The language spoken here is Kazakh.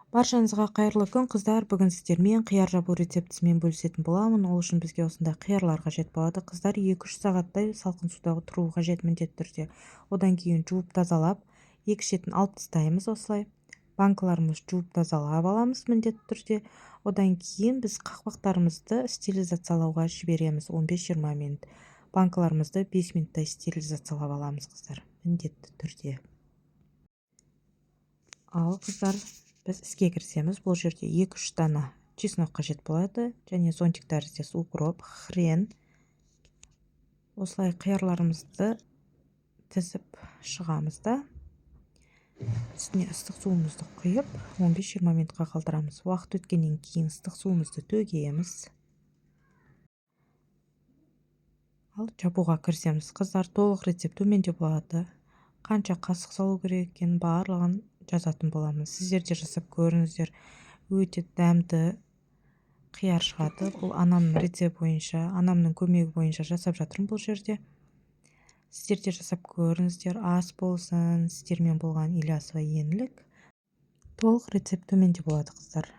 Баршаңызға қайырлы күн қыздар. Бүгін сіздермен қияр жабу рецептісімен бөлісетін боламын. Ол үшін бізге осындай қиярлар қажет болады. Қыздар 2-3 сағаттай салқын суда тұру қажет міндетті түрде. Одан кейін жуып тазалап, екі шетін алып тастаймыз осылай. Банкаларымызды жуып тазалап аламыз міндетті түрде. Одан кейін біз қақпақтарымызды стерилизациялауға жібереміз 15-20 минут. Банкаларымызды 5 минуттай стерилизациялап аламыз қыздар, міндетті түрде. Ал қыздар, біз іске кірісеміз. Бұл жерде 2-3 дана чеснок қажет болады, және зонтик тәріздес укроп, хрен. Осылай қиярларымызды тізіп шығамыз да, үстіне ыстық суымызды құйып 15-20 минутқа қалдырамыз. Уақыт өткеннен кейін ыстық суымызды төгеміз. Ал жабуға кірісеміз. Қыздар, толық рецепт төменде болады. Қанша қасық салу керек екенін барлығын жазатын боламыз. Сіздер де жасап көріңіздер. Өте дәмді қияр шығады. Бұл анамның рецепті бойынша, анамның көмегі бойынша жасап жатырмын бұл жерде. Сіздер де жасап көріңіздер. Ас болсын, сіздермен болған Ильясова Еңлік. Толық рецепт төменде болады қыздар.